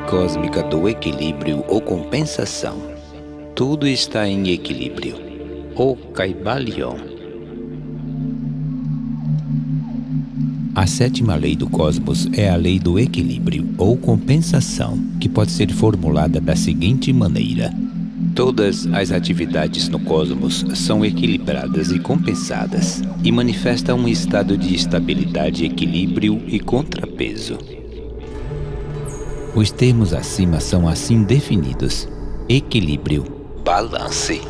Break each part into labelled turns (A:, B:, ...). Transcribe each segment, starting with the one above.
A: cósmica do equilíbrio ou compensação. Tudo está em equilíbrio. O Kybalion. A sétima lei do cosmos é a lei do equilíbrio ou compensação, que pode ser formulada da seguinte maneira: todas as atividades no cosmos são equilibradas e compensadas, e manifestam um estado de estabilidade, equilíbrio e contrapeso. Os termos acima são assim definidos. Equilíbrio, balance,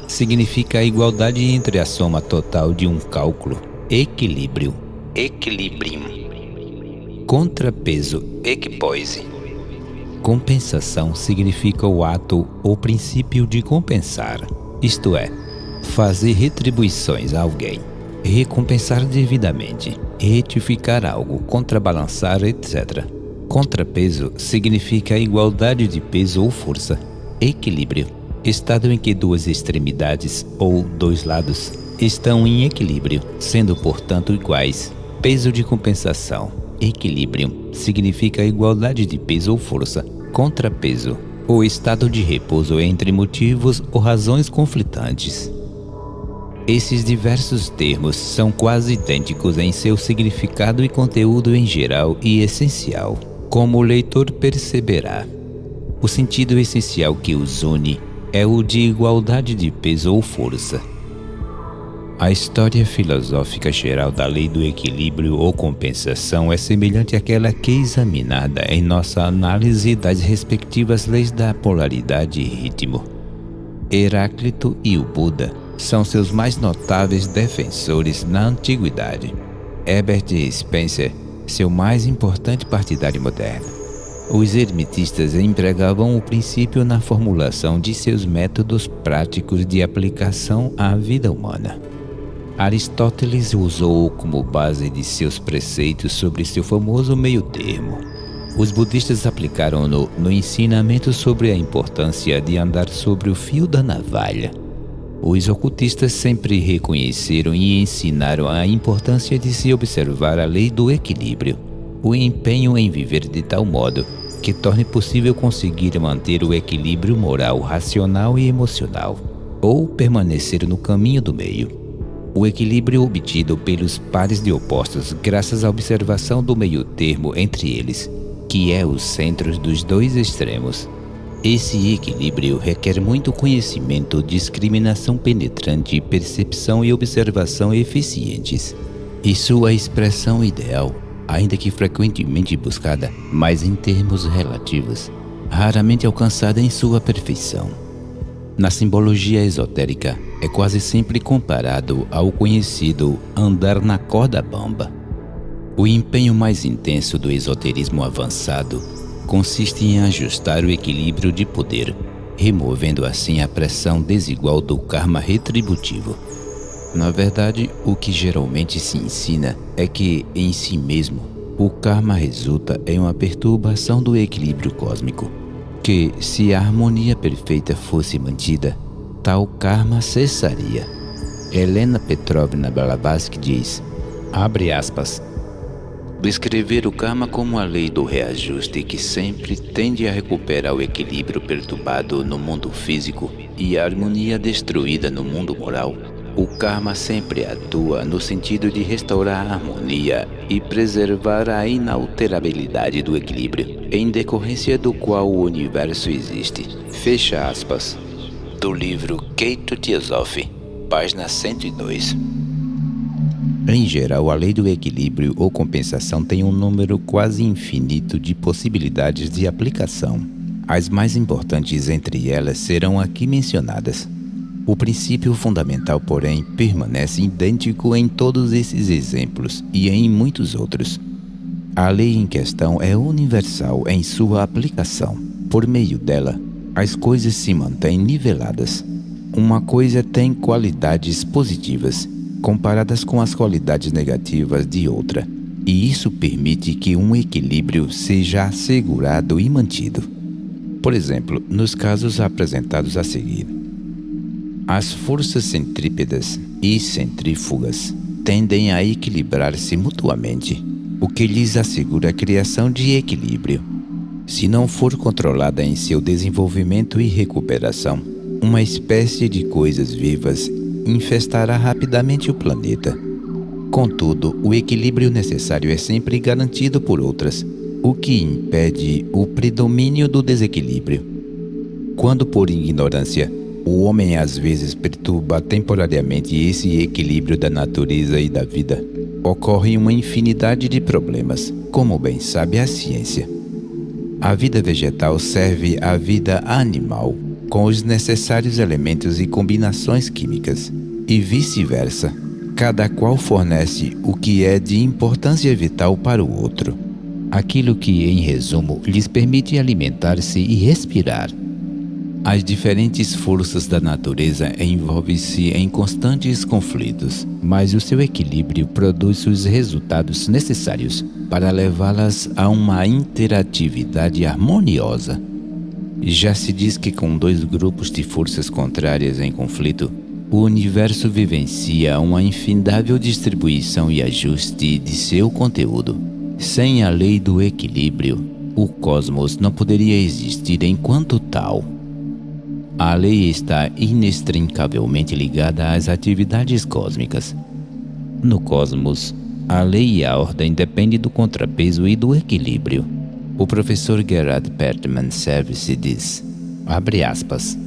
A: significa a igualdade entre a soma total de um cálculo. Equilíbrio, equilibrium. Contrapeso, equipoise. Compensação significa o ato ou princípio de compensar, isto é, fazer retribuições a alguém, recompensar devidamente, retificar algo, contrabalançar, etc. Contrapeso significa a igualdade de peso ou força. Equilíbrio, estado em que duas extremidades ou dois lados estão em equilíbrio, sendo portanto iguais. Peso de compensação. Equilíbrio significa a igualdade de peso ou força. Contrapeso, o estado de repouso entre motivos ou razões conflitantes. Esses diversos termos são quase idênticos em seu significado e conteúdo em geral e essencial, como o leitor perceberá. O sentido essencial que os une é o de igualdade de peso ou força. A história filosófica geral da lei do equilíbrio ou compensação é semelhante àquela que é examinada em nossa análise das respectivas leis da polaridade e ritmo. Heráclito e o Buda são seus mais notáveis defensores na antiguidade. Herbert Spencer, seu mais importante partidário moderno. Os hermetistas empregavam o princípio na formulação de seus métodos práticos de aplicação à vida humana. Aristóteles usou-o como base de seus preceitos sobre seu famoso meio-termo. Os budistas aplicaram-no no ensinamento sobre a importância de andar sobre o fio da navalha. Os ocultistas sempre reconheceram e ensinaram a importância de se observar a lei do equilíbrio, o empenho em viver de tal modo que torne possível conseguir manter o equilíbrio moral, racional e emocional, ou permanecer no caminho do meio. O equilíbrio obtido pelos pares de opostos graças à observação do meio-termo entre eles, que é os centros dos dois extremos. Esse equilíbrio requer muito conhecimento, discriminação penetrante, percepção e observação eficientes. E sua expressão ideal, ainda que frequentemente buscada, mas em termos relativos, raramente alcançada em sua perfeição. Na simbologia esotérica, é quase sempre comparado ao conhecido andar na corda bamba. O empenho mais intenso do esoterismo avançado consiste em ajustar o equilíbrio de poder, removendo assim a pressão desigual do karma retributivo. Na verdade, o que geralmente se ensina é que, em si mesmo, o karma resulta em uma perturbação do equilíbrio cósmico, que, se a harmonia perfeita fosse mantida, tal karma cessaria. Helena Petrovna Blavatsky diz, abre aspas, descrever o karma como a lei do reajuste que sempre tende a recuperar o equilíbrio perturbado no mundo físico e a harmonia destruída no mundo moral. O karma sempre atua no sentido de restaurar a harmonia e preservar a inalterabilidade do equilíbrio, em decorrência do qual o universo existe. Fecha aspas. Do livro Keito Teosophy, página 102. Em geral, a lei do equilíbrio ou compensação tem um número quase infinito de possibilidades de aplicação. As mais importantes entre elas serão aqui mencionadas. O princípio fundamental, porém, permanece idêntico em todos esses exemplos e em muitos outros. A lei em questão é universal em sua aplicação. Por meio dela, as coisas se mantêm niveladas. Uma coisa tem qualidades positivas, comparadas com as qualidades negativas de outra, e isso permite que um equilíbrio seja assegurado e mantido. Por exemplo, nos casos apresentados a seguir. As forças centrípedas e centrífugas tendem a equilibrar-se mutuamente, o que lhes assegura a criação de equilíbrio. Se não for controlada em seu desenvolvimento e recuperação, uma espécie de coisas vivas infestará rapidamente o planeta. Contudo, o equilíbrio necessário é sempre garantido por outras, o que impede o predomínio do desequilíbrio. Quando, por ignorância, o homem às vezes perturba temporariamente esse equilíbrio da natureza e da vida, ocorre uma infinidade de problemas, como bem sabe a ciência. A vida vegetal serve à vida animal, com os necessários elementos e combinações químicas, e vice-versa. Cada qual fornece o que é de importância vital para o outro. Aquilo que, em resumo, lhes permite alimentar-se e respirar. As diferentes forças da natureza envolvem-se em constantes conflitos, mas o seu equilíbrio produz os resultados necessários para levá-las a uma interatividade harmoniosa. Já se diz que com dois grupos de forças contrárias em conflito, o universo vivencia uma infindável distribuição e ajuste de seu conteúdo. Sem a lei do equilíbrio, o cosmos não poderia existir enquanto tal. A lei está inextricavelmente ligada às atividades cósmicas. No cosmos, a lei e a ordem dependem do contrapeso e do equilíbrio. O professor Gerard Pertman Service diz, abre aspas,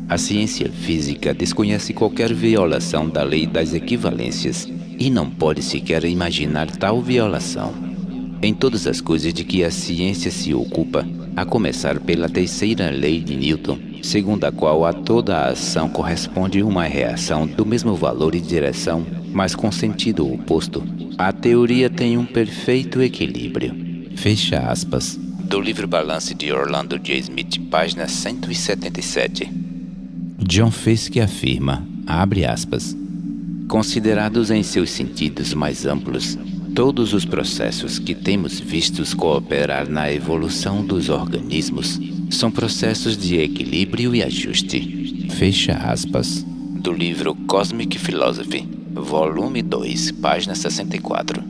A: a ciência física desconhece qualquer violação da lei das equivalências e não pode sequer imaginar tal violação. Em todas as coisas de que a ciência se ocupa, a começar pela terceira lei de Newton, segundo a qual a toda a ação corresponde uma reação do mesmo valor e direção, mas com sentido oposto, a teoria tem um perfeito equilíbrio. Fecha aspas. Do livro Balance de Orlando J. Smith, página 177. John Fiske afirma, abre aspas, considerados em seus sentidos mais amplos, todos os processos que temos vistos cooperar na evolução dos organismos são processos de equilíbrio e ajuste. Fecha aspas. Do livro Cosmic Philosophy, volume 2, página 64.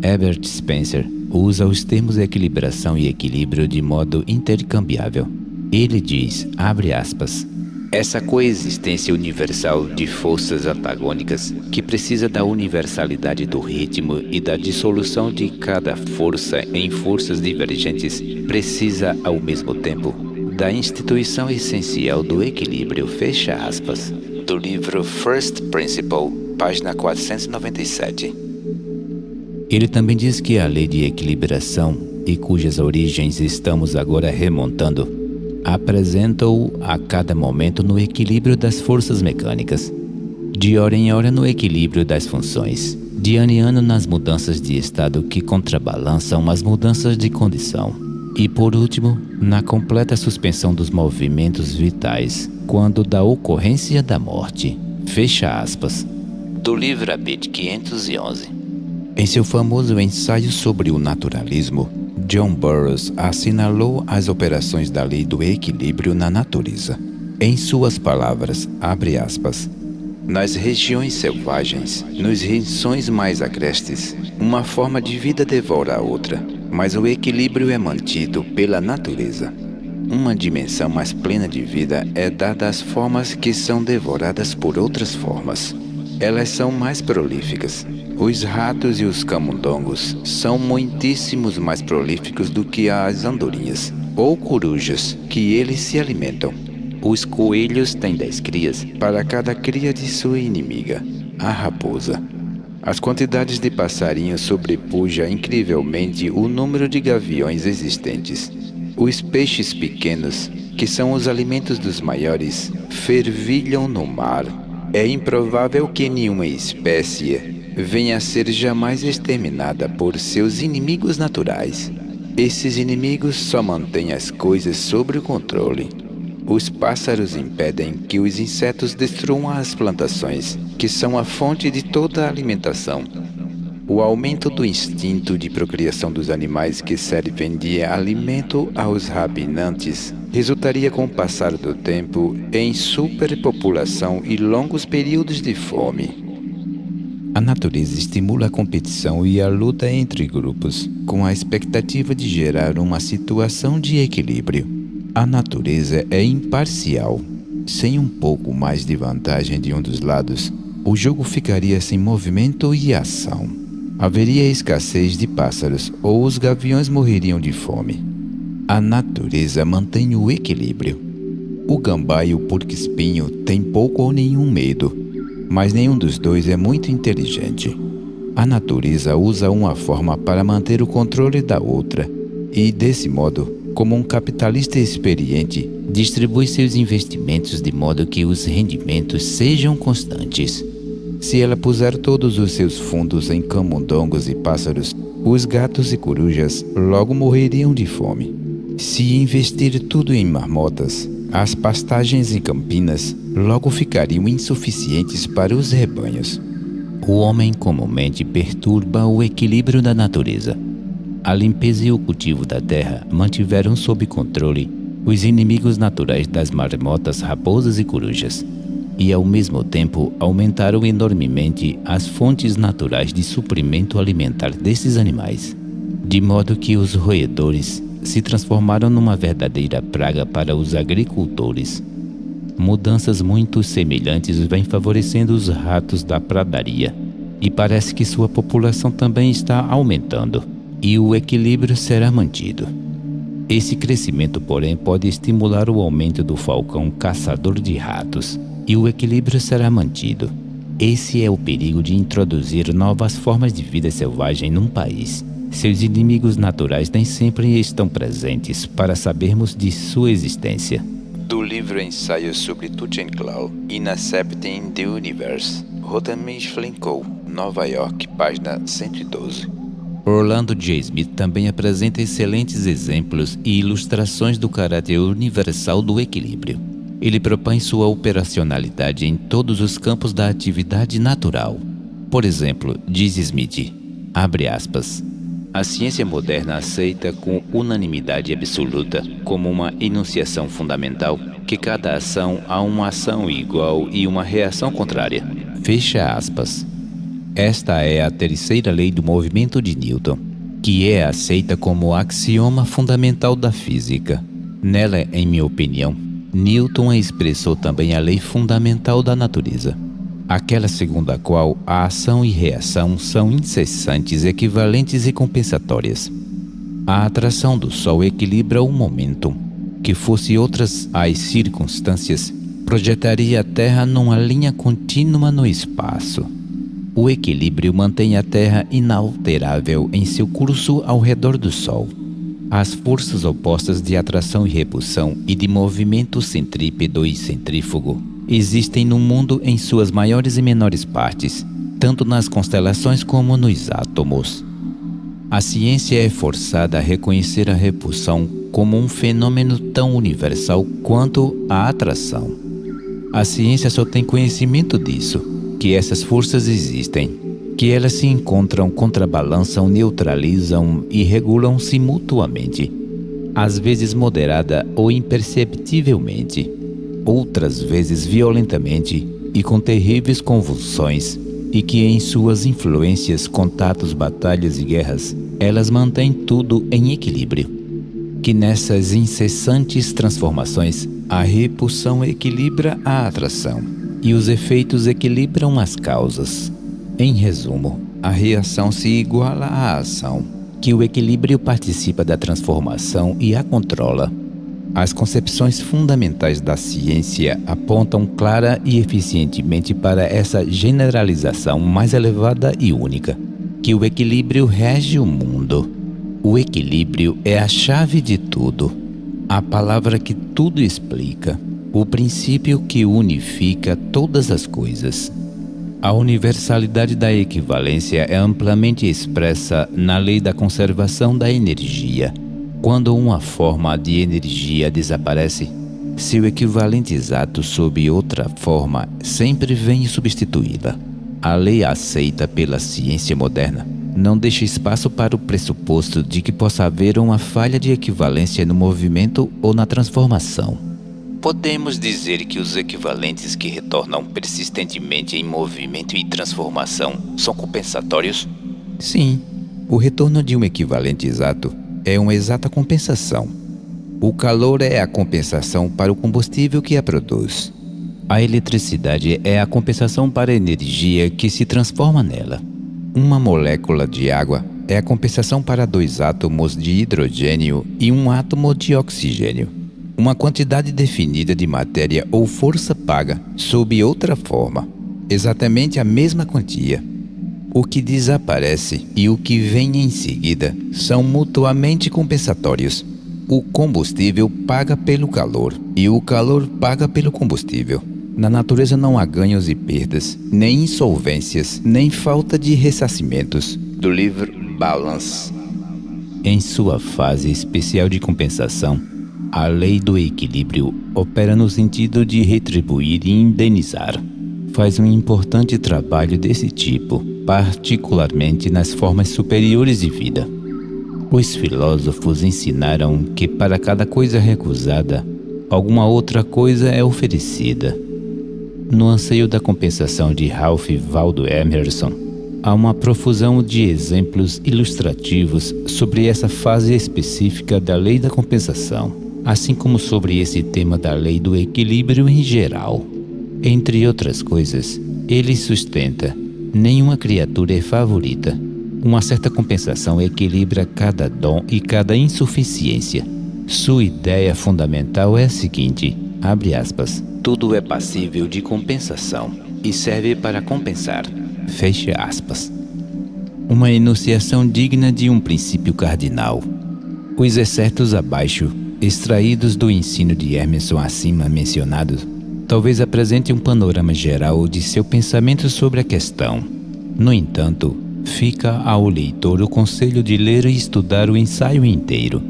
A: Herbert Spencer usa os termos equilibração e equilíbrio de modo intercambiável. Ele diz, abre aspas, essa coexistência universal de forças antagônicas, que precisa da universalidade do ritmo e da dissolução de cada força em forças divergentes, precisa, ao mesmo tempo, da instituição essencial do equilíbrio, fecha aspas, do livro First Principle, página 497. Ele também diz que a lei de equilibração, e cujas origens estamos agora remontando, apresenta-o a cada momento no equilíbrio das forças mecânicas, de hora em hora no equilíbrio das funções, de ano em ano nas mudanças de estado que contrabalançam as mudanças de condição, e por último, na completa suspensão dos movimentos vitais, quando da ocorrência da morte. Fecha aspas. Do livro Abit 511. Em seu famoso ensaio sobre o naturalismo, John Burroughs assinalou as operações da lei do equilíbrio na natureza. Em suas palavras, abre aspas, nas regiões selvagens, nos rincões mais agrestes, uma forma de vida devora a outra, mas o equilíbrio é mantido pela natureza. Uma dimensão mais plena de vida é dada às formas que são devoradas por outras formas. Elas são mais prolíficas. Os ratos e os camundongos são muitíssimos mais prolíficos do que as andorinhas, ou corujas, que eles se alimentam. Os coelhos têm 10 crias para cada cria de sua inimiga, a raposa. As quantidades de passarinhos sobrepuja incrivelmente o número de gaviões existentes. Os peixes pequenos, que são os alimentos dos maiores, fervilham no mar. É improvável que nenhuma espécie venha a ser jamais exterminada por seus inimigos naturais. Esses inimigos só mantêm as coisas sob o controle. Os pássaros impedem que os insetos destruam as plantações, que são a fonte de toda a alimentação. O aumento do instinto de procriação dos animais que servem de alimento aos ruminantes resultaria com o passar do tempo em superpopulação e longos períodos de fome. A natureza estimula a competição e a luta entre grupos, com a expectativa de gerar uma situação de equilíbrio. A natureza é imparcial. Sem um pouco mais de vantagem de um dos lados, o jogo ficaria sem movimento e ação. Haveria escassez de pássaros ou os gaviões morreriam de fome. A natureza mantém o equilíbrio. O gambá e o porco-espinho têm pouco ou nenhum medo, mas nenhum dos dois é muito inteligente. A natureza usa uma forma para manter o controle da outra e, desse modo, como um capitalista experiente, distribui seus investimentos de modo que os rendimentos sejam constantes. Se ela puser todos os seus fundos em camundongos e pássaros, os gatos e corujas logo morreriam de fome. Se investir tudo em marmotas, as pastagens e campinas logo ficariam insuficientes para os rebanhos. O homem comumente perturba o equilíbrio da natureza. A limpeza e o cultivo da terra mantiveram sob controle os inimigos naturais das marmotas, raposas e corujas, e ao mesmo tempo aumentaram enormemente as fontes naturais de suprimento alimentar desses animais, de modo que os roedores se transformaram numa verdadeira praga para os agricultores. Mudanças muito semelhantes vêm favorecendo os ratos da pradaria, e parece que sua população também está aumentando, e o equilíbrio será mantido. Esse crescimento, porém, pode estimular o aumento do falcão caçador de ratos, e o equilíbrio será mantido. Esse é o perigo de introduzir novas formas de vida selvagem num país. Seus inimigos naturais nem sempre estão presentes para sabermos de sua existência. Do livro Ensaios sobre Tuchanclaw, Intercepting the Universe, Rothermere Co., Nova York, página 112. Orlando J. Smith também apresenta excelentes exemplos e ilustrações do caráter universal do equilíbrio. Ele propõe sua operacionalidade em todos os campos da atividade natural. Por exemplo, diz Smith, abre aspas, a ciência moderna aceita com unanimidade absoluta, como uma enunciação fundamental, que cada ação há uma ação igual e uma reação contrária. Fecha aspas. Esta é a terceira lei do movimento de Newton, que é aceita como axioma fundamental da física. Nela, em minha opinião, Newton expressou também a lei fundamental da natureza, aquela segundo a qual a ação e reação são incessantes, equivalentes e compensatórias. A atração do Sol equilibra o momentum, que fosse outras as circunstâncias, projetaria a Terra numa linha contínua no espaço. O equilíbrio mantém a Terra inalterável em seu curso ao redor do Sol. As forças opostas de atração e repulsão e de movimento centrípedo e centrífugo existem no mundo em suas maiores e menores partes, tanto nas constelações como nos átomos. A ciência é forçada a reconhecer a repulsão como um fenômeno tão universal quanto a atração. A ciência só tem conhecimento disso, que essas forças existem, que elas se encontram, contrabalançam, neutralizam e regulam-se mutuamente, às vezes moderada ou imperceptivelmente, outras vezes violentamente e com terríveis convulsões, e que em suas influências, contatos, batalhas e guerras, elas mantêm tudo em equilíbrio. Que nessas incessantes transformações, a repulsão equilibra a atração, e os efeitos equilibram as causas. Em resumo, a reação se iguala à ação, que o equilíbrio participa da transformação e a controla. As concepções fundamentais da ciência apontam clara e eficientemente para essa generalização mais elevada e única, que o equilíbrio rege o mundo. O equilíbrio é a chave de tudo, a palavra que tudo explica, o princípio que unifica todas as coisas. A universalidade da equivalência é amplamente expressa na lei da conservação da energia. Quando uma forma de energia desaparece, seu equivalente exato sob outra forma sempre vem substituí-la. A lei aceita pela ciência moderna não deixa espaço para o pressuposto de que possa haver uma falha de equivalência no movimento ou na transformação. Podemos dizer que os equivalentes que retornam persistentemente em movimento e transformação são compensatórios? Sim, o retorno de um equivalente exato é uma exata compensação. O calor é a compensação para o combustível que a produz. A eletricidade é a compensação para a energia que se transforma nela. Uma molécula de água é a compensação para 2 átomos de hidrogênio e 1 átomo de oxigênio. Uma quantidade definida de matéria ou força paga sob outra forma, exatamente a mesma quantia. O que desaparece e o que vem em seguida são mutuamente compensatórios. O combustível paga pelo calor e o calor paga pelo combustível. Na natureza não há ganhos e perdas, nem insolvências, nem falta de ressarcimentos. Do livro Balance. Em sua fase especial de compensação, a lei do equilíbrio opera no sentido de retribuir e indenizar. Faz um importante trabalho desse tipo, particularmente nas formas superiores de vida. Os filósofos ensinaram que para cada coisa recusada, alguma outra coisa é oferecida. No anseio da compensação de Ralph Waldo Emerson, há uma profusão de exemplos ilustrativos sobre essa fase específica da lei da compensação, assim como sobre esse tema da lei do equilíbrio em geral. Entre outras coisas, ele sustenta: nenhuma criatura é favorita. Uma certa compensação equilibra cada dom e cada insuficiência. Sua ideia fundamental é a seguinte, abre aspas, tudo é passível de compensação e serve para compensar, fecha aspas. Uma enunciação digna de um princípio cardinal. Os excertos abaixo, extraídos do ensino de Emerson acima mencionado, talvez apresentem um panorama geral de seu pensamento sobre a questão. No entanto, fica ao leitor o conselho de ler e estudar o ensaio inteiro.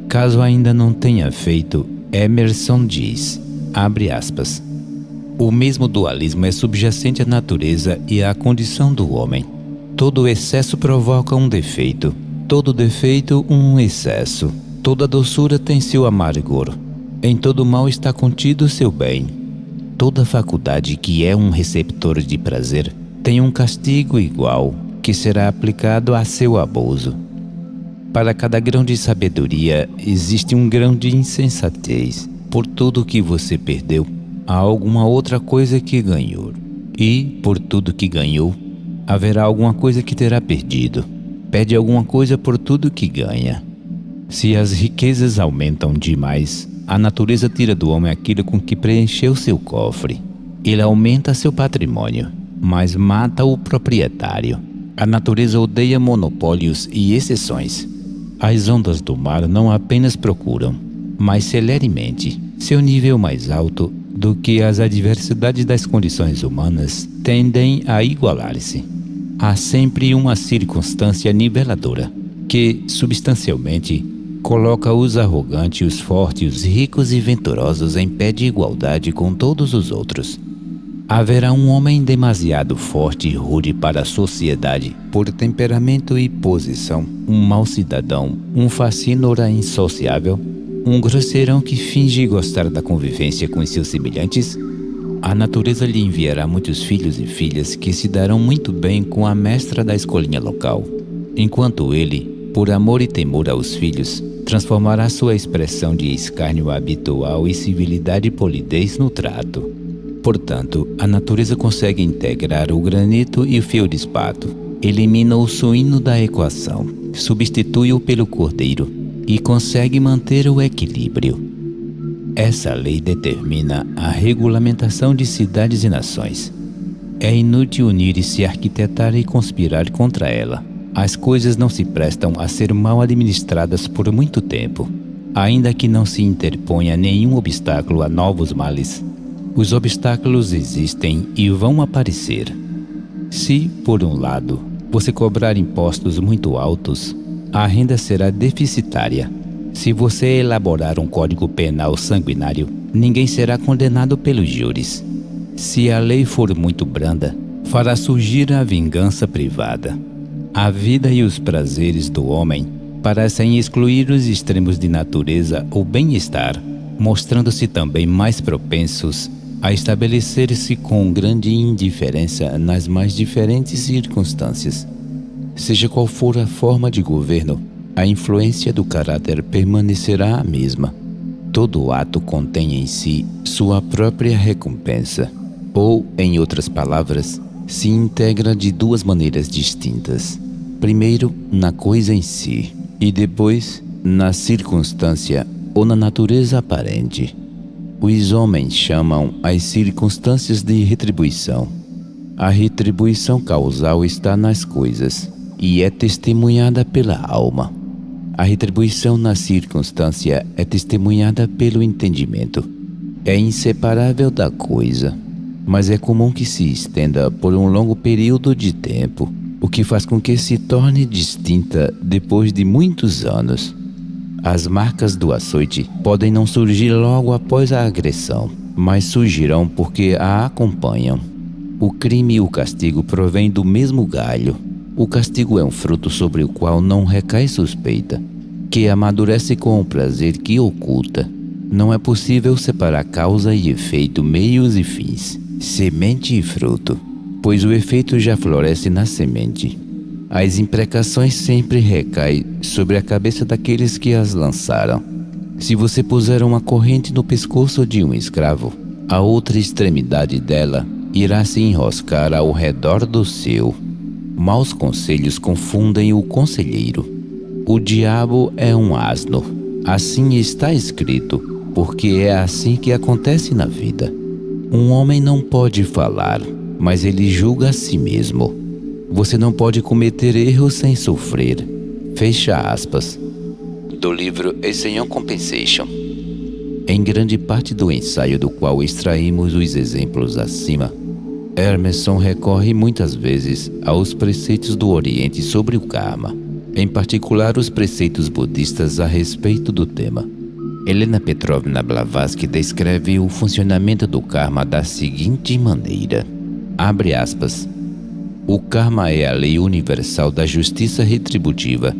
A: Caso ainda não tenha feito, Emerson diz, abre aspas, o mesmo dualismo é subjacente à natureza e à condição do homem. Todo excesso provoca um defeito, todo defeito um excesso. Toda doçura tem seu amargor. Em todo mal está contido seu bem. Toda faculdade que é um receptor de prazer tem um castigo igual, que será aplicado a seu abuso. Para cada grão de sabedoria existe um grão de insensatez. Por tudo que você perdeu, há alguma outra coisa que ganhou. E, por tudo que ganhou, haverá alguma coisa que terá perdido. Perde alguma coisa por tudo que ganha. Se as riquezas aumentam demais, a natureza tira do homem aquilo com que preencheu seu cofre. Ele aumenta seu patrimônio, mas mata o proprietário. A natureza odeia monopólios e exceções. As ondas do mar não apenas procuram, mas celeremente, seu nível mais alto do que as adversidades das condições humanas tendem a igualar-se. Há sempre uma circunstância niveladora, que, substancialmente, coloca os arrogantes, os fortes, os ricos e venturosos em pé de igualdade com todos os outros. Haverá um homem demasiado forte e rude para a sociedade, por temperamento e posição, um mau cidadão, um facínora insociável, um grosseirão que finge gostar da convivência com seus semelhantes. A natureza lhe enviará muitos filhos e filhas que se darão muito bem com a mestra da escolinha local, enquanto ele, por amor e temor aos filhos, transformará sua expressão de escárnio habitual e civilidade e polidez no trato. Portanto, a natureza consegue integrar o granito e o feldspato, elimina o suíno da equação, substitui-o pelo cordeiro e consegue manter o equilíbrio. Essa lei determina a regulamentação de cidades e nações. É inútil unir-se, arquitetar e conspirar contra ela. As coisas não se prestam a ser mal administradas por muito tempo, ainda que não se interponha nenhum obstáculo a novos males. Os obstáculos existem e vão aparecer. Se, por um lado, você cobrar impostos muito altos, a renda será deficitária. Se você elaborar um código penal sanguinário, ninguém será condenado pelos júris. Se a lei for muito branda, fará surgir a vingança privada. A vida e os prazeres do homem parecem excluir os extremos de natureza ou bem-estar, mostrando-se também mais propensos a estabelecer-se com grande indiferença nas mais diferentes circunstâncias. Seja qual for a forma de governo, a influência do caráter permanecerá a mesma. Todo ato contém em si sua própria recompensa, ou, em outras palavras, se integra de duas maneiras distintas. Primeiro, na coisa em si, e depois, na circunstância ou na natureza aparente. Os homens chamam as circunstâncias de retribuição. A retribuição causal está nas coisas e é testemunhada pela alma. A retribuição na circunstância é testemunhada pelo entendimento. É inseparável da coisa, mas é comum que se estenda por um longo período de tempo, o que faz com que se torne distinta depois de muitos anos. As marcas do açoite podem não surgir logo após a agressão, mas surgirão porque a acompanham. O crime e o castigo provêm do mesmo galho. O castigo é um fruto sobre o qual não recai suspeita, que amadurece com o prazer que oculta. Não é possível separar causa e efeito, meios e fins, semente e fruto, pois o efeito já floresce na semente. As imprecações sempre recaem sobre a cabeça daqueles que as lançaram. Se você puser uma corrente no pescoço de um escravo, a outra extremidade dela irá se enroscar ao redor do seu. Maus conselhos confundem o conselheiro. O diabo é um asno. Assim está escrito, porque é assim que acontece na vida. Um homem não pode falar, mas ele julga a si mesmo. Você não pode cometer erros sem sofrer. Fecha aspas. Do livro A Senior Compensation. Em grande parte do ensaio do qual extraímos os exemplos acima, Emerson recorre muitas vezes aos preceitos do Oriente sobre o karma, em particular os preceitos budistas a respeito do tema. Helena Petrovna Blavatsky descreve o funcionamento do karma da seguinte maneira, abre aspas, o karma é a lei universal da justiça retributiva.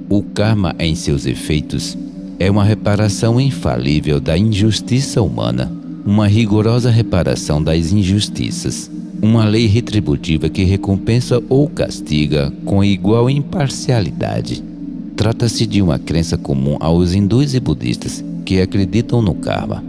A: O karma, em seus efeitos, é uma reparação infalível da injustiça humana, uma rigorosa reparação das injustiças, uma lei retributiva que recompensa ou castiga com igual imparcialidade. Trata-se de uma crença comum aos hindus e budistas que acreditam no karma.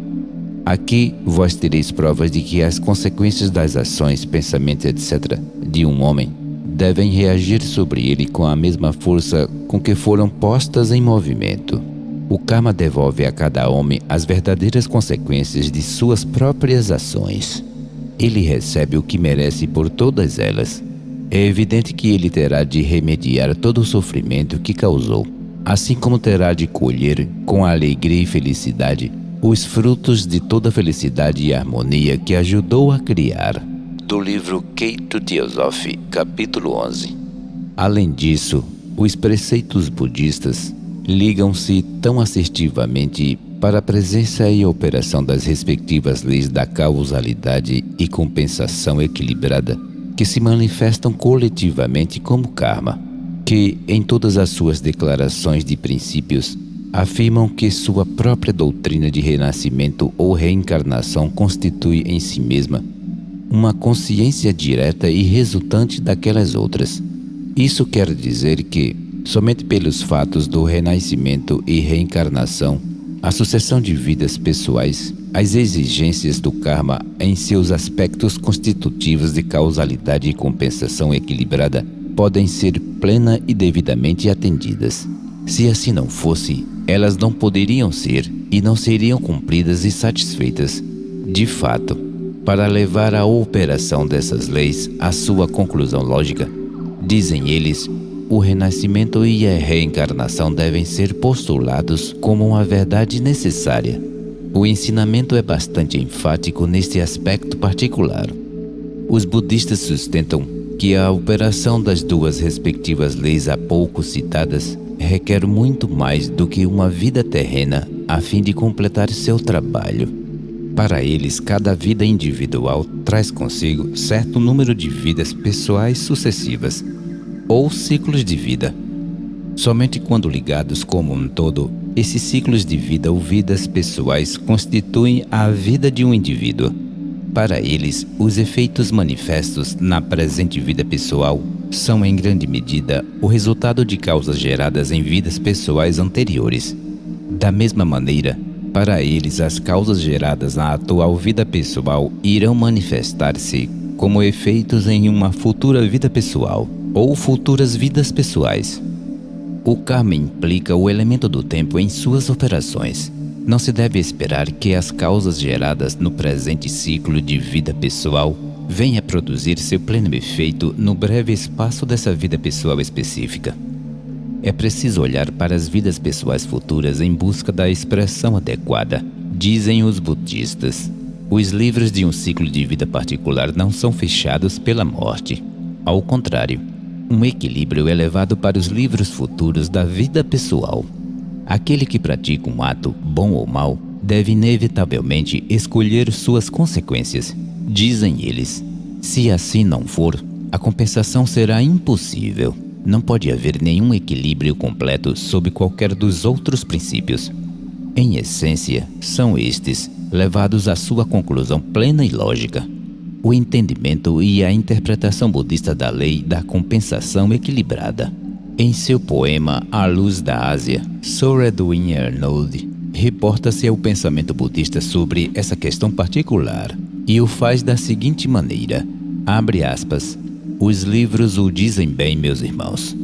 A: Aqui vós tereis provas de que as consequências das ações, pensamentos, etc., de um homem devem reagir sobre ele com a mesma força com que foram postas em movimento. O karma devolve a cada homem as verdadeiras consequências de suas próprias ações. Ele recebe o que merece por todas elas. É evidente que ele terá de remediar todo o sofrimento que causou, assim como terá de colher, com alegria e felicidade, os frutos de toda a felicidade e harmonia que ajudou a criar. Do livro Key to Theosophy, capítulo 11. Além disso, os preceitos budistas ligam-se tão assertivamente para a presença e operação das respectivas leis da causalidade e compensação equilibrada que se manifestam coletivamente como karma, que, em todas as suas declarações de princípios, afirmam que sua própria doutrina de renascimento ou reencarnação constitui em si mesma uma consciência direta e resultante daquelas outras. Isso quer dizer que, somente pelos fatos do renascimento e reencarnação, a sucessão de vidas pessoais, as exigências do karma em seus aspectos constitutivos de causalidade e compensação equilibrada podem ser plena e devidamente atendidas. Se assim não fosse, elas não poderiam ser e não seriam cumpridas e satisfeitas. De fato, para levar a operação dessas leis à sua conclusão lógica, dizem eles, o renascimento e a reencarnação devem ser postulados como uma verdade necessária. O ensinamento é bastante enfático neste aspecto particular. Os budistas sustentam que a operação das duas respectivas leis há pouco citadas requer muito mais do que uma vida terrena a fim de completar seu trabalho. Para eles, cada vida individual traz consigo certo número de vidas pessoais sucessivas, ou ciclos de vida. Somente quando ligados como um todo, esses ciclos de vida ou vidas pessoais constituem a vida de um indivíduo. Para eles, os efeitos manifestos na presente vida pessoal são em grande medida o resultado de causas geradas em vidas pessoais anteriores. Da mesma maneira, para eles as causas geradas na atual vida pessoal irão manifestar-se como efeitos em uma futura vida pessoal ou futuras vidas pessoais. O karma implica o elemento do tempo em suas operações. Não se deve esperar que as causas geradas no presente ciclo de vida pessoal venham a produzir seu pleno efeito no breve espaço dessa vida pessoal específica. É preciso olhar para as vidas pessoais futuras em busca da expressão adequada. Dizem os budistas, os livros de um ciclo de vida particular não são fechados pela morte. Ao contrário, um equilíbrio é levado para os livros futuros da vida pessoal. Aquele que pratica um ato, bom ou mau, deve inevitavelmente escolher suas consequências. Dizem eles, se assim não for, a compensação será impossível. Não pode haver nenhum equilíbrio completo sob qualquer dos outros princípios. Em essência, são estes, levados à sua conclusão plena e lógica. O entendimento e a interpretação budista da lei da compensação equilibrada. Em seu poema A Luz da Ásia, Soredwin Arnold reporta-se ao pensamento budista sobre essa questão particular e o faz da seguinte maneira, abre aspas, os livros o dizem bem, meus irmãos.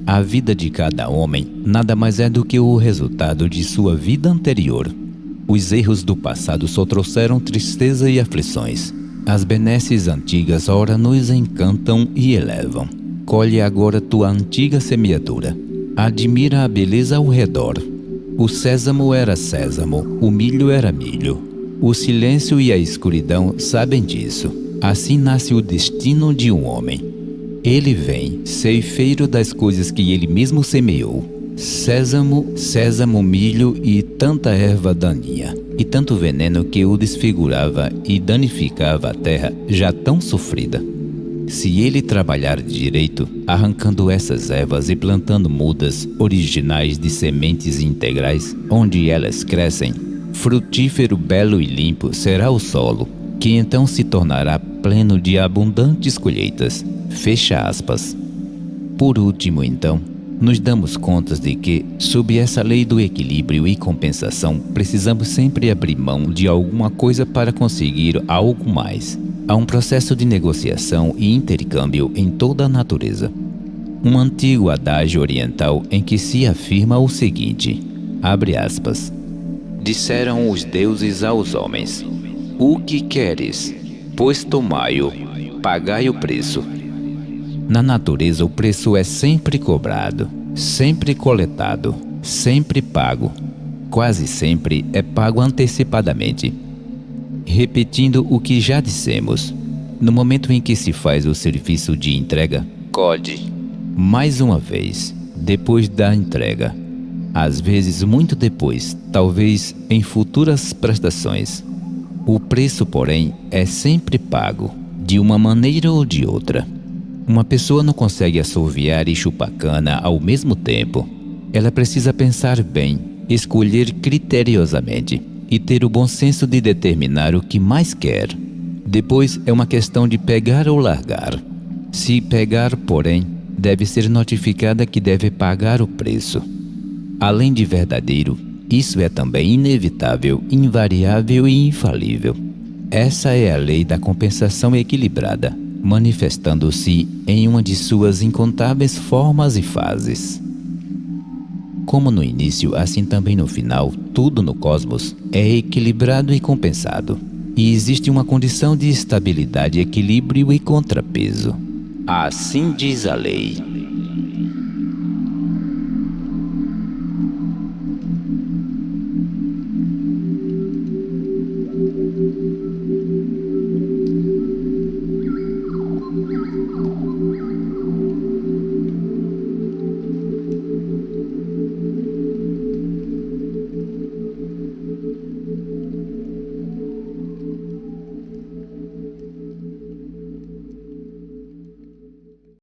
A: A vida de cada homem nada mais é do que o resultado de sua vida anterior. Os erros do passado só trouxeram tristeza e aflições. As benesses antigas ora nos encantam e elevam. Colhe agora tua antiga semeadura. Admira a beleza ao redor. O sésamo era sésamo, o milho era milho. O silêncio e a escuridão sabem disso. Assim nasce o destino de um homem. Ele vem, ceifeiro das coisas que ele mesmo semeou. Sésamo, sésamo, milho e tanta erva daninha, e tanto veneno que o desfigurava e danificava a terra já tão sofrida. Se ele trabalhar direito, arrancando essas ervas e plantando mudas originais de sementes integrais, onde elas crescem, frutífero, belo e limpo será o solo, que então se tornará pleno de abundantes colheitas. Fecha aspas. Por último, então, nos damos conta de que, sob essa lei do equilíbrio e compensação, precisamos sempre abrir mão de alguma coisa para conseguir algo mais. Há um processo de negociação e intercâmbio em toda a natureza. Um antigo adágio oriental em que se afirma o seguinte, abre aspas, disseram os deuses aos homens, o que queres? Pois tomai-o, pagai o preço. Na natureza, o preço é sempre cobrado, sempre coletado, sempre pago. Quase sempre é pago antecipadamente. Repetindo o que já dissemos, no momento em que se faz o serviço de entrega, colhe. Mais uma vez, depois da entrega. Às vezes, muito depois, talvez em futuras prestações. O preço, porém, é sempre pago, de uma maneira ou de outra. Uma pessoa não consegue assoviar e chupar cana ao mesmo tempo. Ela precisa pensar bem, escolher criteriosamente e ter o bom senso de determinar o que mais quer. Depois é uma questão de pegar ou largar. Se pegar, porém, deve ser notificada que deve pagar o preço. Além de verdadeiro, isso é também inevitável, invariável e infalível. Essa é a lei da compensação equilibrada, manifestando-se em uma de suas incontáveis formas e fases. Como no início, assim também no final, tudo no cosmos é equilibrado e compensado, e existe uma condição de estabilidade, equilíbrio e contrapeso. Assim diz a lei.